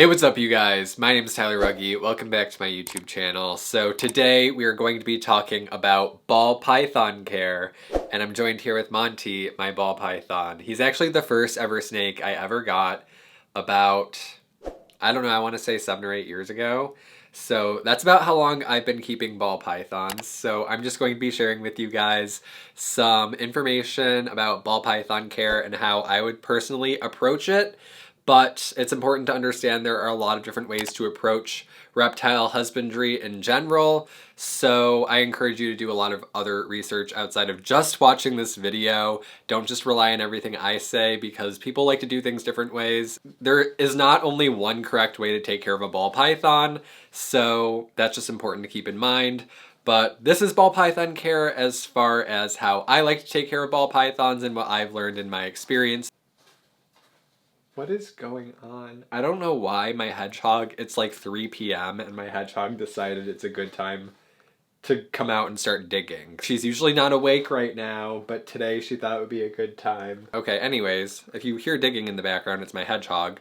Hey, what's up you guys? My name is Tyler Rugge. Welcome back to my YouTube channel. So today we are going to be talking about ball python care, and I'm joined here with Monty, my ball python. He's actually the first ever snake I ever got about, I don't know, I want to say 7 or 8 years ago. So that's about how long I've been keeping ball pythons. So I'm just going to be sharing with you guys some information about ball python care and how I would personally approach it. But it's important to understand there are a lot of different ways to approach reptile husbandry in general. So I encourage you to do a lot of other research outside of just watching this video. Don't just rely on everything I say because people like to do things different ways. There is not only one correct way to take care of a ball python, so that's just important to keep in mind. But this is ball python care as far as how I like to take care of ball pythons and what I've learned in my experience. What is going on? I don't know why my hedgehog, it's like 3 p.m. and my hedgehog decided it's a good time to come out and start digging. She's usually not awake right now, but today she thought it would be a good time. Okay, anyways, if you hear digging in the background, it's my hedgehog.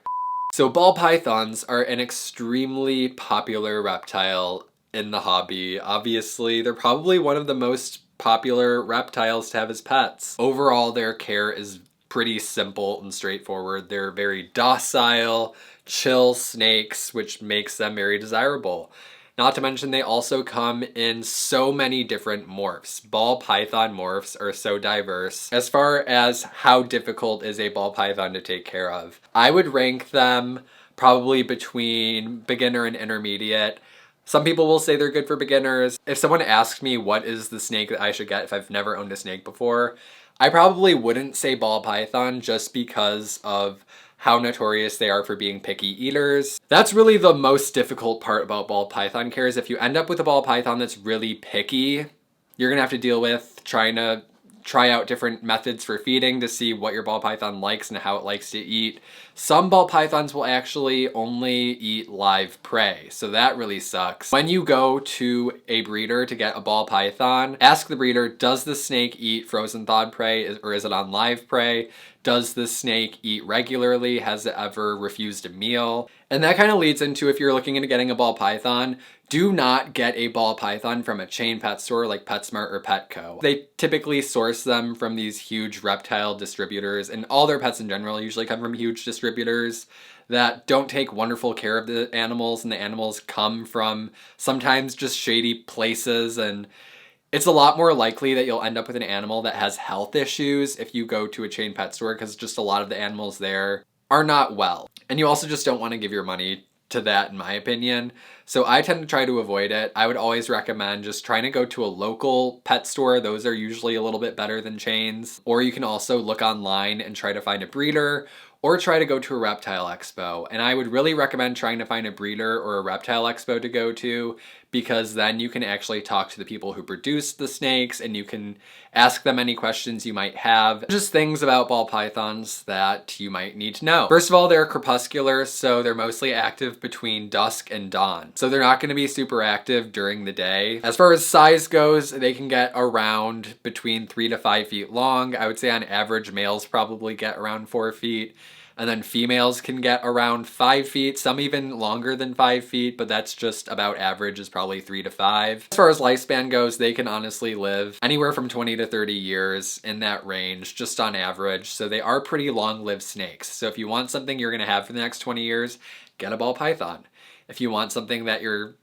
So ball pythons are an extremely popular reptile in the hobby. Obviously, they're probably one of the most popular reptiles to have as pets. Overall, their care is pretty simple and straightforward. They're very docile, chill snakes, which makes them very desirable. Not to mention they also come in so many different morphs. Ball python morphs are so diverse. As far as how difficult is a ball python to take care of, I would rank them probably between beginner and intermediate. Some people will say they're good for beginners. If someone asked me what is the snake that I should get if I've never owned a snake before, I probably wouldn't say ball python just because of how notorious they are for being picky eaters. That's really the most difficult part about ball python care is if you end up with a ball python that's really picky, you're gonna have to deal with trying to try out different methods for feeding to see what your ball python likes and how it likes to eat. Some ball pythons will actually only eat live prey, so that really sucks. When you go to a breeder to get a ball python, ask the breeder, does the snake eat frozen thawed prey or is it on live prey? Does the snake eat regularly? Has it ever refused a meal? And that kind of leads into, if you're looking into getting a ball python, do not get a ball python from a chain pet store like PetSmart or Petco. They typically source them from these huge reptile distributors, and all their pets in general usually come from huge distributors that don't take wonderful care of the animals, and the animals come from sometimes just shady places, and it's a lot more likely that you'll end up with an animal that has health issues if you go to a chain pet store because just a lot of the animals there are not well. And you also just don't want to give your money to that, in my opinion. So I tend to try to avoid it. I would always recommend just trying to go to a local pet store. Those are usually a little bit better than chains. Or you can also look online and try to find a breeder, or try to go to a reptile expo. And I would really recommend trying to find a breeder or a reptile expo to go to, because then you can actually talk to the people who produce the snakes and you can ask them any questions you might have. Just things about ball pythons that you might need to know. First of all, they're crepuscular, so they're mostly active between dusk and dawn. So they're not gonna be super active during the day. As far as size goes, they can get around between 3 to 5 feet long. I would say on average, males probably get around 4 feet. And then females can get around 5 feet, some even longer than 5 feet, but that's just about average, is probably 3 to 5. As far as lifespan goes, they can honestly live anywhere from 20 to 30 years in that range, just on average. So they are pretty long-lived snakes. So if you want something you're gonna have for the next 20 years, get a ball python. If you want something that you're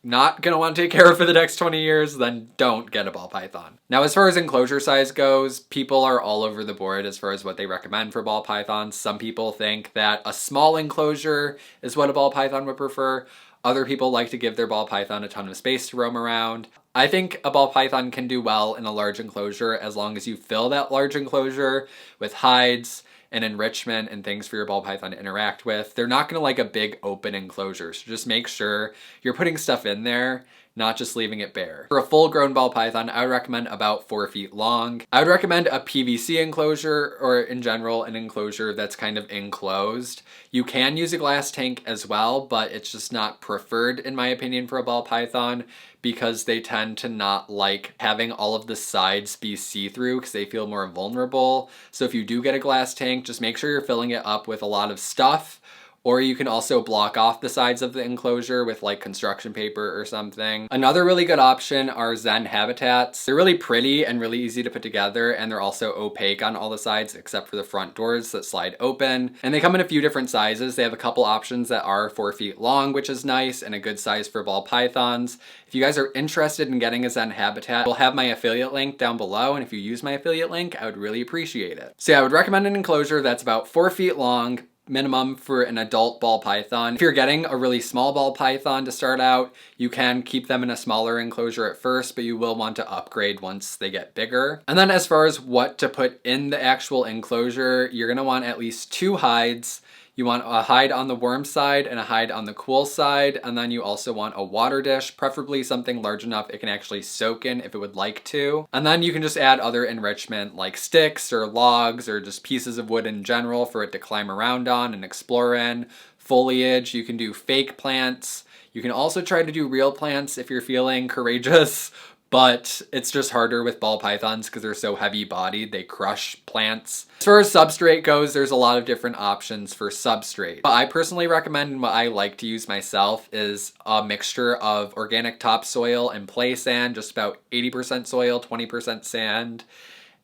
not gonna want to take care of for the next 20 years, then don't get a ball python. Now, as far as enclosure size goes, people are all over the board as far as what they recommend for ball pythons. Some people think that a small enclosure is what a ball python would prefer. Other people like to give their ball python a ton of space to roam around. I think a ball python can do well in a large enclosure as long as you fill that large enclosure with hides and enrichment and things for your ball python to interact with. They're not gonna like a big open enclosure, so just make sure you're putting stuff in there, not just leaving it bare. For a full-grown ball python, I would recommend about 4 feet long. I would recommend a PVC enclosure, or in general, an enclosure that's kind of enclosed. You can use a glass tank as well, but it's just not preferred, in my opinion, for a ball python, because they tend to not like having all of the sides be see-through because they feel more vulnerable. So if you do get a glass tank, just make sure you're filling it up with a lot of stuff, or you can also block off the sides of the enclosure with like construction paper or something. Another really good option are Zen habitats. They're really pretty and really easy to put together, and they're also opaque on all the sides except for the front doors that slide open. And they come in a few different sizes. They have a couple options that are 4 feet long, which is nice and a good size for ball pythons. If you guys are interested in getting a Zen habitat, I'll have my affiliate link down below, and if you use my affiliate link, I would really appreciate it. So yeah, I would recommend an enclosure that's about 4 feet long, minimum for an adult ball python. If you're getting a really small ball python to start out, you can keep them in a smaller enclosure at first, but you will want to upgrade once they get bigger. And then as far as what to put in the actual enclosure, you're gonna want at least 2 hides. You want a hide on the warm side and a hide on the cool side, and then you also want a water dish, preferably something large enough it can actually soak in if it would like to. And then you can just add other enrichment like sticks or logs or just pieces of wood in general for it to climb around on and explore in. Foliage, you can do fake plants. You can also try to do real plants if you're feeling courageous, but it's just harder with ball pythons because they're so heavy bodied, they crush plants. As far as substrate goes, there's a lot of different options for substrate. What I personally recommend and what I like to use myself is a mixture of organic topsoil and play sand, just about 80% soil, 20% sand.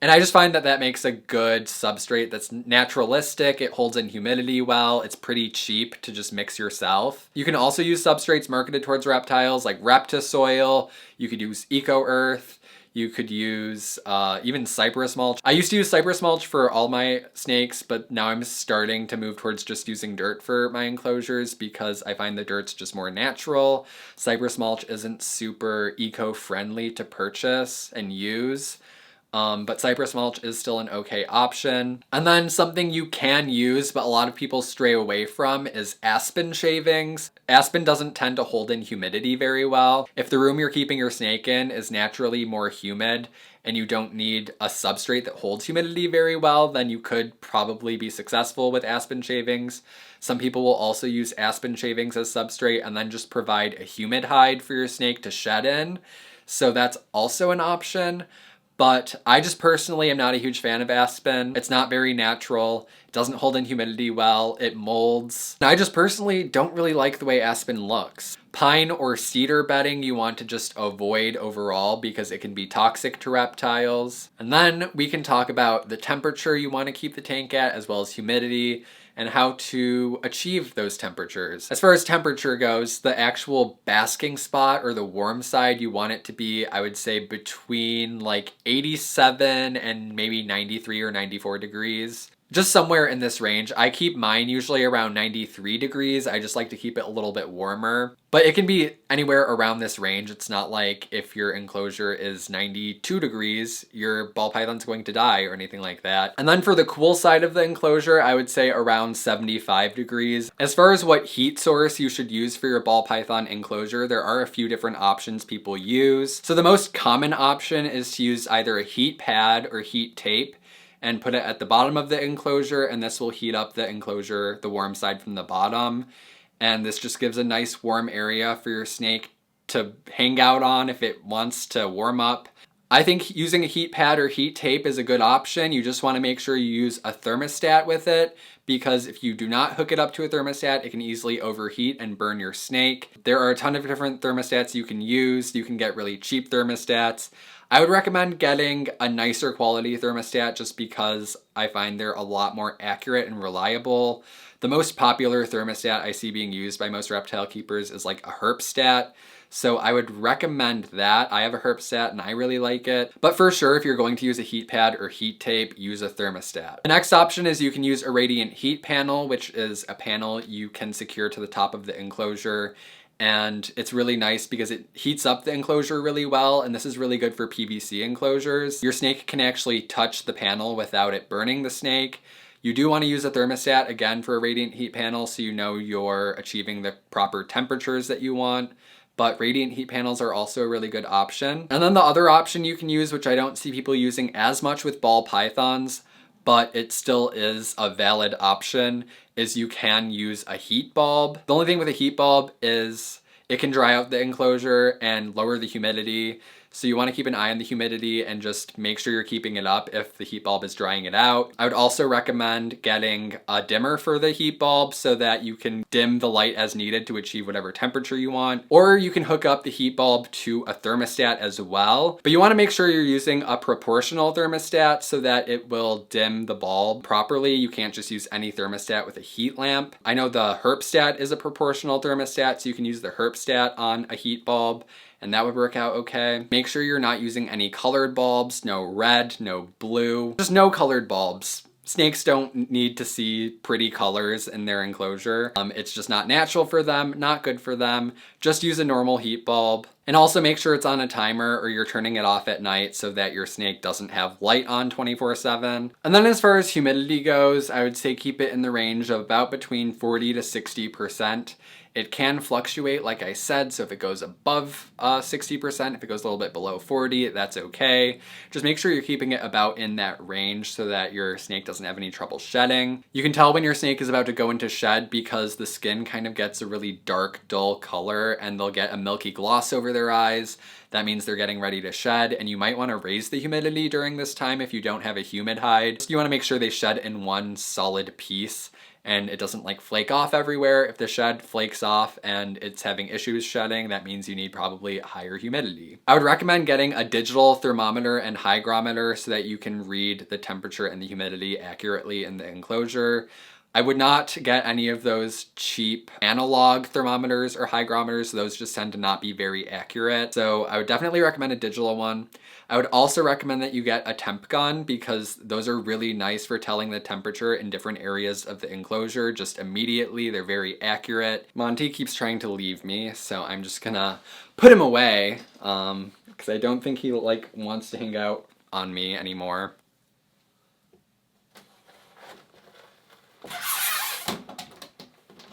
And I just find that that makes a good substrate that's naturalistic, it holds in humidity well, it's pretty cheap to just mix yourself. You can also use substrates marketed towards reptiles like Reptisoil, you could use Eco Earth, you could use even cypress mulch. I used to use cypress mulch for all my snakes, but now I'm starting to move towards just using dirt for my enclosures because I find the dirt's just more natural. Cypress mulch isn't super eco-friendly to purchase and use. But cypress mulch is still an okay option. And then something you can use, but a lot of people stray away from, is aspen shavings. Aspen doesn't tend to hold in humidity very well. If the room you're keeping your snake in is naturally more humid and you don't need a substrate that holds humidity very well, then you could probably be successful with aspen shavings. Some people will also use aspen shavings as substrate and then just provide a humid hide for your snake to shed in. So that's also an option. But I just personally am not a huge fan of aspen. It's not very natural. It doesn't hold in humidity well. It molds. And I just personally don't really like the way aspen looks. Pine or cedar bedding you want to just avoid overall because it can be toxic to reptiles. And then we can talk about the temperature you want to keep the tank at, as well as humidity, and how to achieve those temperatures. As far as temperature goes, the actual basking spot or the warm side, you want it to be, I would say, between like 87 and maybe 93 or 94 degrees. Just somewhere in this range. I keep mine usually around 93 degrees. I just like to keep it a little bit warmer. But it can be anywhere around this range. It's not like if your enclosure is 92 degrees, your ball python's going to die or anything like that. And then for the cool side of the enclosure, I would say around 75 degrees. As far as what heat source you should use for your ball python enclosure, there are a few different options people use. So the most common option is to use either a heat pad or heat tape and put it at the bottom of the enclosure, and this will heat up the enclosure, the warm side from the bottom. And this just gives a nice warm area for your snake to hang out on if it wants to warm up. I think using a heat pad or heat tape is a good option. You just want to make sure you use a thermostat with it, because if you do not hook it up to a thermostat, it can easily overheat and burn your snake. There are a ton of different thermostats you can use. You can get really cheap thermostats. I would recommend getting a nicer quality thermostat just because I find they're a lot more accurate and reliable. The most popular thermostat I see being used by most reptile keepers is like a Herpstat. So I would recommend that. I have a Herpstat and I really like it. But for sure, if you're going to use a heat pad or heat tape, use a thermostat. The next option is you can use a radiant heat panel, which is a panel you can secure to the top of the enclosure. And it's really nice because it heats up the enclosure really well, and this is really good for PVC enclosures. Your snake can actually touch the panel without it burning the snake. You do want to use a thermostat, again, for a radiant heat panel so you know you're achieving the proper temperatures that you want. But radiant heat panels are also a really good option. And then the other option you can use, which I don't see people using as much with ball pythons, but it still is a valid option, is you can use a heat bulb. The only thing with a heat bulb is it can dry out the enclosure and lower the humidity. So you want to keep an eye on the humidity and just make sure you're keeping it up if the heat bulb is drying it out. I would also recommend getting a dimmer for the heat bulb so that you can dim the light as needed to achieve whatever temperature you want. Or you can hook up the heat bulb to a thermostat as well. But you want to make sure you're using a proportional thermostat so that it will dim the bulb properly. You can't just use any thermostat with a heat lamp. I know the Herpstat is a proportional thermostat, so you can use the Herpstat on a heat bulb and that would work out okay. Make sure you're not using any colored bulbs, no red, no blue, just no colored bulbs. Snakes don't need to see pretty colors in their enclosure. It's just not natural for them, not good for them. Just use a normal heat bulb. And also make sure it's on a timer or you're turning it off at night so that your snake doesn't have light on 24/7. And then as far as humidity goes, I would say keep it in the range of about between 40 to 60%. It can fluctuate, like I said, so if it goes above 60%, if it goes a little bit below 40, that's okay. Just make sure you're keeping it about in that range so that your snake doesn't have any trouble shedding. You can tell when your snake is about to go into shed because the skin kind of gets a really dark, dull color and they'll get a milky gloss over their eyes. That means they're getting ready to shed, and you might want to raise the humidity during this time if you don't have a humid hide. You want to make sure they shed in one solid piece and it doesn't like flake off everywhere. If the shed flakes off and it's having issues shedding, that means you need probably higher humidity. I would recommend getting a digital thermometer and hygrometer so that you can read the temperature and the humidity accurately in the enclosure. I would not get any of those cheap analog thermometers or hygrometers. Those just tend to not be very accurate. So I would definitely recommend a digital one. I would also recommend that you get a temp gun because those are really nice for telling the temperature in different areas of the enclosure just immediately. They're very accurate. Monty keeps trying to leave me, so I'm just gonna put him away because I don't think he wants to hang out on me anymore.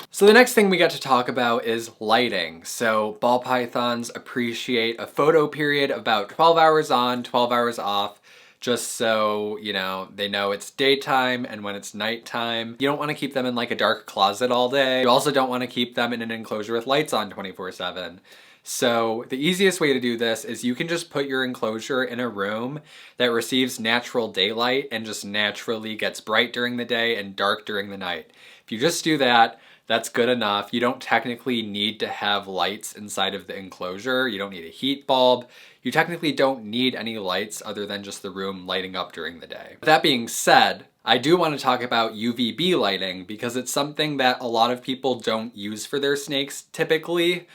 So the next thing we get to talk about is lighting. So ball pythons appreciate a photo period of about 12 hours on, 12 hours off, just so, you know, they know it's daytime and when it's nighttime. You don't want to keep them in like a dark closet all day. You also don't want to keep them in an enclosure with lights on 24/7. So the easiest way to do this is you can just put your enclosure in a room that receives natural daylight and just naturally gets bright during the day and dark during the night. If you just do that, that's good enough. You don't technically need to have lights inside of the enclosure. You don't need a heat bulb. You technically don't need any lights other than just the room lighting up during the day. That being said, I do want to talk about UVB lighting because it's something that a lot of people don't use for their snakes typically,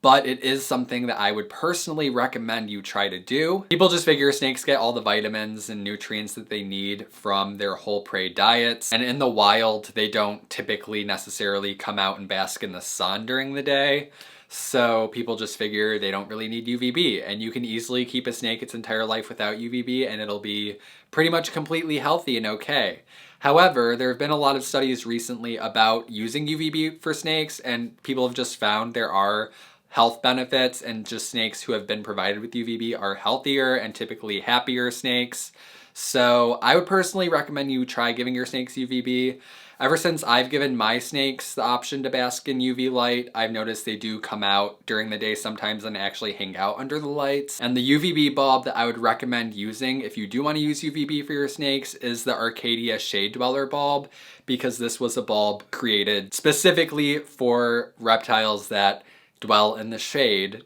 but it is something that I would personally recommend you try to do. People just figure snakes get all the vitamins and nutrients that they need from their whole prey diets, and in the wild, they don't typically necessarily come out and bask in the sun during the day. So people just figure they don't really need UVB, and you can easily keep a snake its entire life without UVB and it'll be pretty much completely healthy and okay. However, there have been a lot of studies recently about using UVB for snakes, and people have just found there are health benefits, and just snakes who have been provided with UVB are healthier and typically happier snakes. So I would personally recommend you try giving your snakes UVB. Ever since I've given my snakes the option to bask in UV light, I've noticed they do come out during the day sometimes and actually hang out under the lights. And the UVB bulb that I would recommend using if you do want to use UVB for your snakes is the Arcadia Shade Dweller bulb, because this was a bulb created specifically for reptiles that dwell in the shade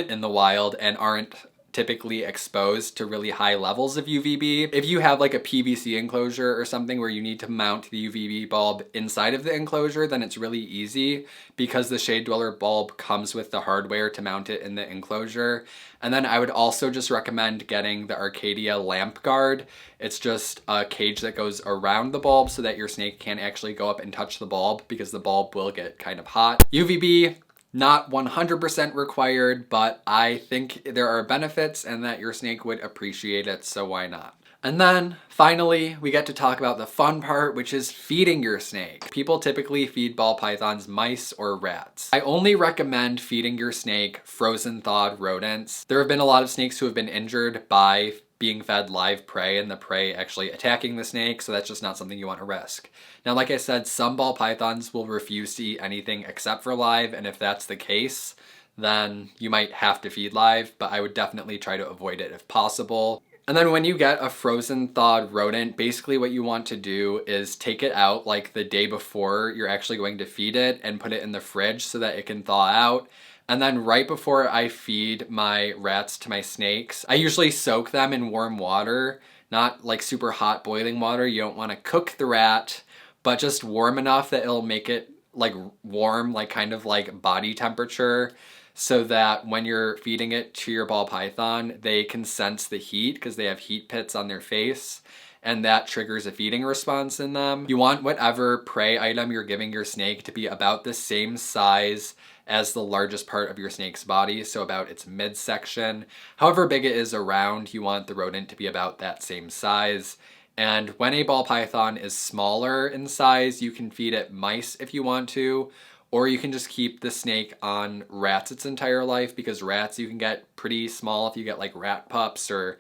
in the wild and aren't typically exposed to really high levels of UVB. If you have like a PVC enclosure or something where you need to mount the UVB bulb inside of the enclosure, then it's really easy because the Shade Dweller bulb comes with the hardware to mount it in the enclosure. And then I would also just recommend getting the Arcadia lamp guard. It's just a cage that goes around the bulb so that your snake can't actually go up and touch the bulb because the bulb will get kind of hot. UVB, not 100% required, but I think there are benefits and that your snake would appreciate it, so why not? And then finally, we get to talk about the fun part, which is feeding your snake. People typically feed ball pythons mice or rats. I only recommend feeding your snake frozen thawed rodents. There have been a lot of snakes who have been injured by being fed live prey and the prey actually attacking the snake, so that's just not something you want to risk. Now, like I said, some ball pythons will refuse to eat anything except for live, and if that's the case, then you might have to feed live, but I would definitely try to avoid it if possible. And then when you get a frozen thawed rodent, basically what you want to do is take it out like the day before you're actually going to feed it and put it in the fridge so that it can thaw out. And then right before I feed my rats to my snakes, I usually soak them in warm water, not like super hot boiling water. You don't want to cook the rat, but just warm enough that it'll make it like warm, like kind of like body temperature, so that when you're feeding it to your ball python, they can sense the heat because they have heat pits on their face, and that triggers a feeding response in them. You want whatever prey item you're giving your snake to be about the same size as the largest part of your snake's body, so about its midsection. However big it is around, you want the rodent to be about that same size. And when a ball python is smaller in size, you can feed it mice if you want to, or you can just keep the snake on rats its entire life, because rats you can get pretty small if you get like rat pups or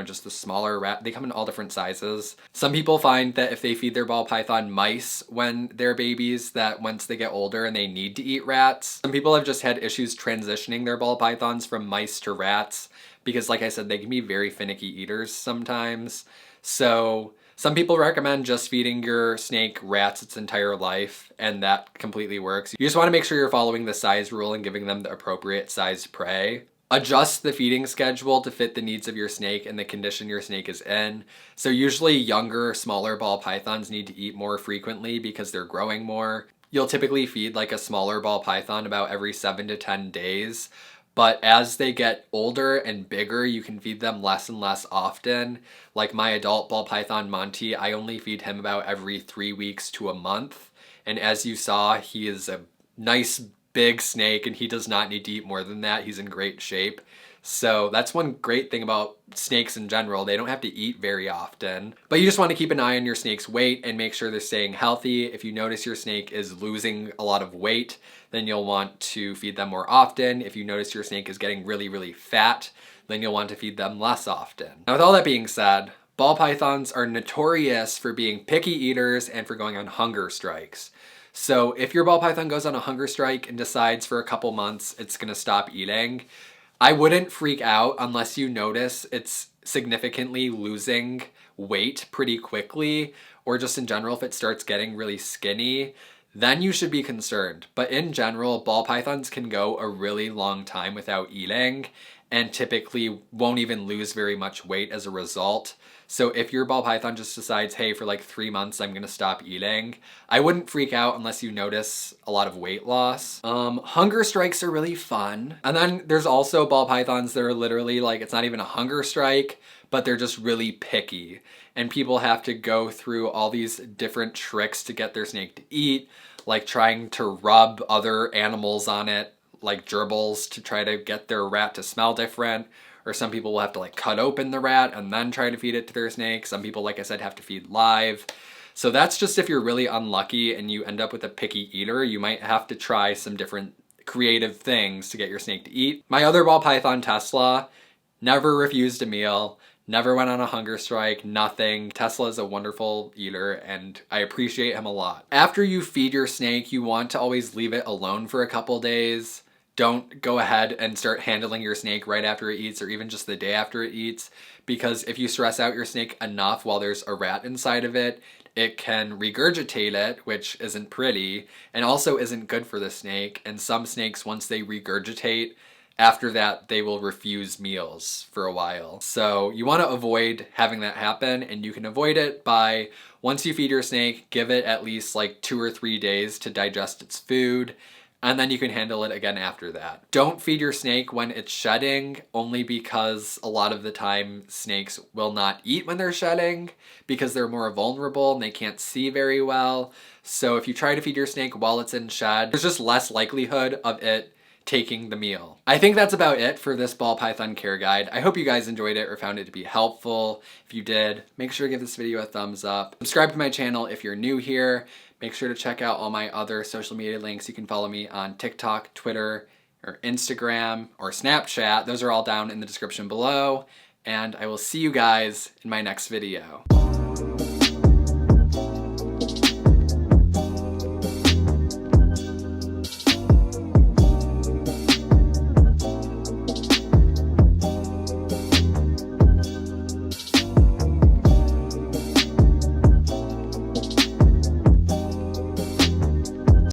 just the smaller rat. They come in all different sizes. Some people find that if they feed their ball python mice when they're babies, that once they get older and they need to eat rats. Some people have just had issues transitioning their ball pythons from mice to rats because, like I said, they can be very finicky eaters sometimes. So some people recommend just feeding your snake rats its entire life, and that completely works. You just want to make sure you're following the size rule and giving them the appropriate size prey. Adjust the feeding schedule to fit the needs of your snake and the condition your snake is in. So usually younger, smaller ball pythons need to eat more frequently because they're growing more. You'll typically feed like a smaller ball python about every 7 to 10 days. But as they get older and bigger, you can feed them less and less often. Like my adult ball python, Monty, I only feed him about every 3 weeks to a month. And as you saw, he is a nice big snake and he does not need to eat more than that. He's in great shape. So that's one great thing about snakes in general. They don't have to eat very often. But you just want to keep an eye on your snake's weight and make sure they're staying healthy. If you notice your snake is losing a lot of weight, then you'll want to feed them more often. If you notice your snake is getting really, really fat, then you'll want to feed them less often. Now, with all that being said, ball pythons are notorious for being picky eaters and for going on hunger strikes. So if your ball python goes on a hunger strike and decides for a couple months it's gonna stop eating, I wouldn't freak out unless you notice it's significantly losing weight pretty quickly, or just in general if it starts getting really skinny, then you should be concerned. But in general, ball pythons can go a really long time without eating and typically won't even lose very much weight as a result. So if your ball python just decides, hey, for like 3 months I'm gonna stop eating, I wouldn't freak out unless you notice a lot of weight loss. Hunger strikes are really fun. And then there's also ball pythons that are literally like, it's not even a hunger strike, but they're just really picky. And people have to go through all these different tricks to get their snake to eat, like trying to rub other animals on it, like gerbils, to try to get their rat to smell different. Or some people will have to like cut open the rat and then try to feed it to their snake. Some people, like I said, have to feed live. So that's just if you're really unlucky and you end up with a picky eater, you might have to try some different creative things to get your snake to eat. My other ball python, Tesla, never refused a meal, never went on a hunger strike, nothing. Tesla is a wonderful eater and I appreciate him a lot. After you feed your snake, you want to always leave it alone for a couple days. Don't go ahead and start handling your snake right after it eats or even just the day after it eats, because if you stress out your snake enough while there's a rat inside of it, it can regurgitate it, which isn't pretty and also isn't good for the snake. And some snakes, once they regurgitate, after that, they will refuse meals for a while. So you want to avoid having that happen, and you can avoid it by, once you feed your snake, give it at least like 2 or 3 days to digest its food, and then you can handle it again after that. Don't feed your snake when it's shedding, only because a lot of the time snakes will not eat when they're shedding because they're more vulnerable and they can't see very well. So if you try to feed your snake while it's in shed, there's just less likelihood of it taking the meal. I think that's about it for this ball python care guide. I hope you guys enjoyed it or found it to be helpful. If you did, make sure to give this video a thumbs up. Subscribe to my channel if you're new here. Make sure to check out all my other social media links. You can follow me on TikTok, Twitter, or Instagram, or Snapchat. Those are all down in the description below. And I will see you guys in my next video.